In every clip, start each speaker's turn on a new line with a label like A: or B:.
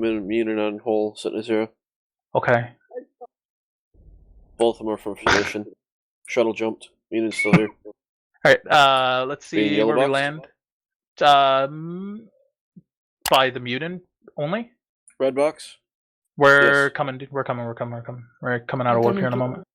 A: Mutant on hull, sitting at 0.
B: Okay.
A: Both of them are from position. Shuttle jumped. Mutant's still here.
B: Alright, let's see
A: Yellow
B: where we
A: box?
B: land. By the mutant only?
A: Red box?
B: We're
A: Yes.
B: coming, dude. We're coming. We're coming out of warp here in a moment.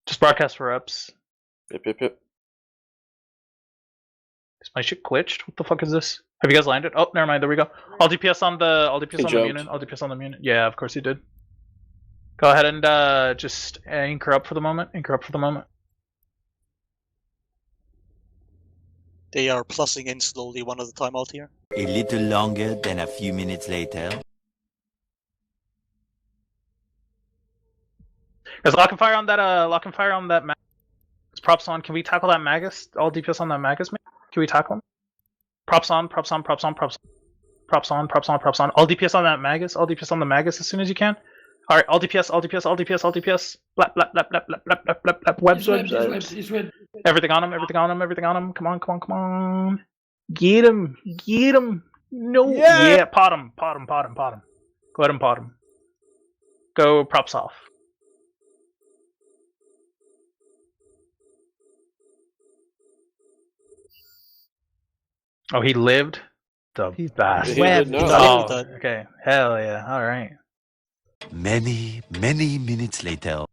B: Just broadcast for reps.
A: Yep.
B: Is my shit glitched? What the fuck is this? Have you guys landed? Oh, never mind. There we go. All DPS on the mutant. All DPS on the mutant. Yeah, of course he did. Go ahead and just anchor up for the moment.
C: They are plussing in slowly one at a time out here.
D: A little longer than a few minutes later.
B: Guys, lock and fire on that Magus. Props on. Can we tackle that Magus? All DPS on that Magus, man? Can we tackle him? Props on. All DPS on that Magus. All DPS on the Magus as soon as you can. Alright, all DPS. Webs. Everything on him. Come on. Get him. No. Yeah, pot him. Go ahead and pot him. Go props off. Oh, he lived? The bastard. Oh, okay. Hell yeah. Alright.
D: Many minutes later.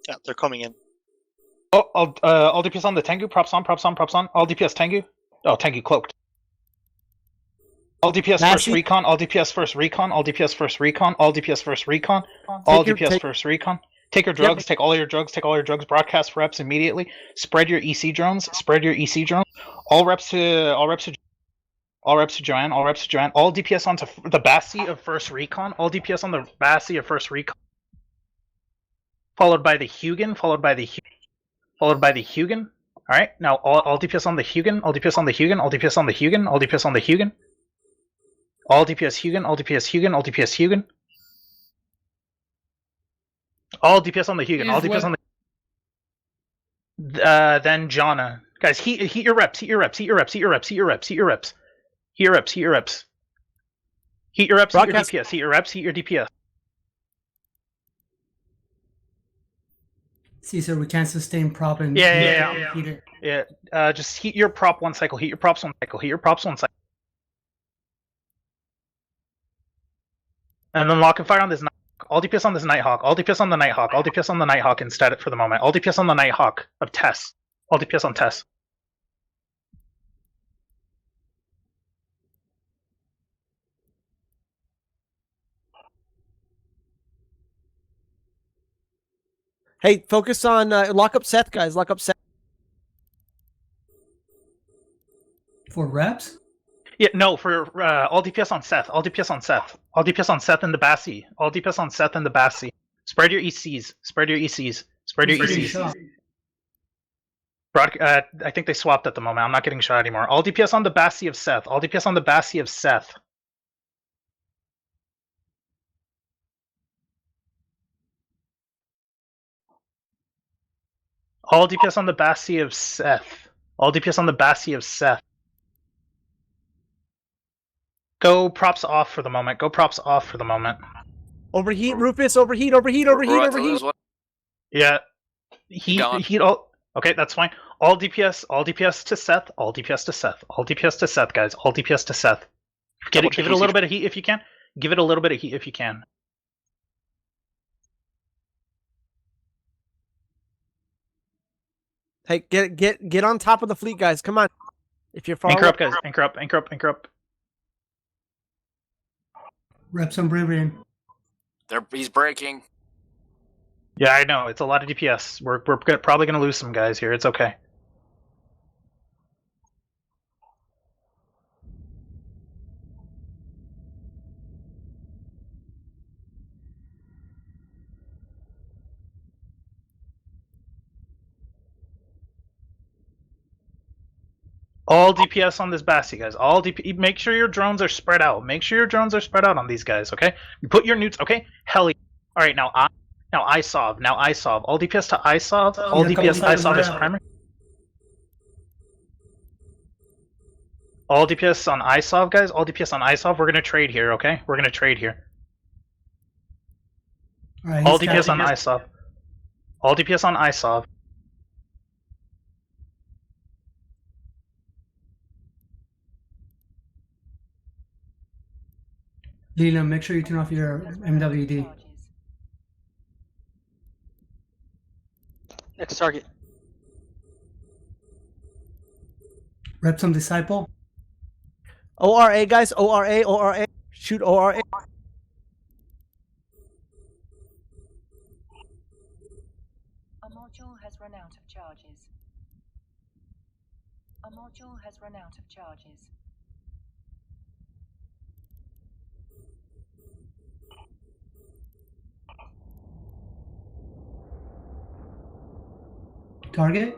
C: Yeah, they're coming in.
B: Oh, all DPS on the Tengu. Props on. All DPS Tengu. Oh, Tengu cloaked. All DPS first recon. All DPS first recon. Take your drugs. Take all your drugs. Broadcast reps immediately. Spread your EC drones. All reps to Joanne. All DPS onto the Bassi of first recon. Followed by the Hugin. All right. Now all DPS on the Hugin. All DPS Hugin. All DPS Hugin. All DPS Hugin. All DPS Hugin. All DPS on the Hugin. Then Jana. Guys, heat your reps. Heat your reps. DPS. Heat your DPS.
E: Caesar, we can't sustain prop and
B: Yeah. Just heat your prop one cycle. Heat your props one cycle. And then lock and fire on this. All DPS on this Nighthawk. All DPS on the Nighthawk instead for the moment. All DPS on the Nighthawk of Tess. All DPS on Tess.
F: Hey, focus on lock up Seth, guys. Lock up Seth.
E: For reps?
B: Yeah, no, for all DPS on Seth. All DPS on Seth and the Bassi. Spread your ECs. I think they swapped at the moment. I'm not getting shot anymore. All DPS on the Bassi of Seth. All DPS on the Bassi of Seth. All DPS on the Bassi of Seth. Go props off for the moment.
F: Overheat, Rufus. Overheat.
B: Yeah. Heat all. Okay, that's fine. All DPS to Seth. Guys. All DPS to Seth. Give it a little bit of heat if you can.
F: Hey, get on top of the fleet, guys. Come on. If you're following.
B: Anchor up, guys. Anchor up.
E: Reps on Bravarian.
G: He's breaking.
B: Yeah, I know. It's a lot of DPS. We're probably going to lose some guys here. It's okay. All DPS on this Bassi, guys. All DP. Make sure your drones are spread out. Make sure your drones are spread out on these guys. Okay. You put your newts. Okay. Hell. All right. Now ISOV. Now ISOV. All DPS to ISOV. All DPS ISOV is primary. All DPS on ISOV, guys. All DPS on ISOV. We're gonna trade here. Okay. We're gonna trade here.
E: Alright,
B: All DPS on ISOV. All DPS on ISOV.
E: Lena, make sure you turn off your MWD.
C: Next target.
E: Rep some Disciple.
F: ORA, guys. ORA, ORA. Shoot ORA.
H: A module has run out of charges. A module has run out of charges.
E: Target.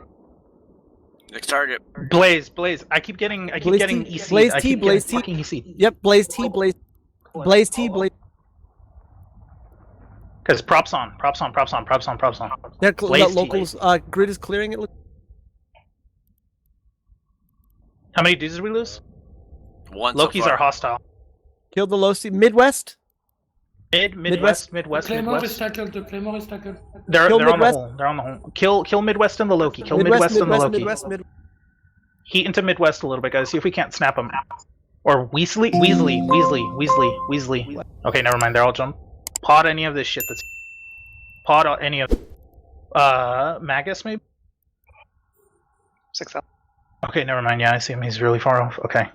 G: Next target.
B: Blaze. I keep getting
F: Blaze
B: getting
F: T,
B: EC.
F: Blaze
B: I
F: T,
B: keep
F: Blaze
B: getting
F: T.
B: fucking EC.
F: Yep, Blaze T, Blaze T, Blaze.
B: Because props on.
F: They're
B: Blaze T.
F: locals. Grid is clearing it.
B: How many dudes did we lose?
G: One.
B: Lokis
G: so far.
B: are hostile.
F: Killed the low C. Midwest.
B: Midwest.
I: Claymore is tackled. The Claymore is tackled.
B: They're
F: Kill
B: on the
F: Midwest.
B: hole. They're on the hole. Kill Midwest and the Loki. Kill Midwest and the Loki.
F: Midwest.
B: Heat into Midwest a little bit, guys. See if we can't snap them. Or Weasley. Okay, never mind. They're all jumped. Pod any of this shit that's. Pod any of. Magus maybe.
C: 6,000.
B: Okay, never mind. Yeah, I see him. He's really far off. Okay.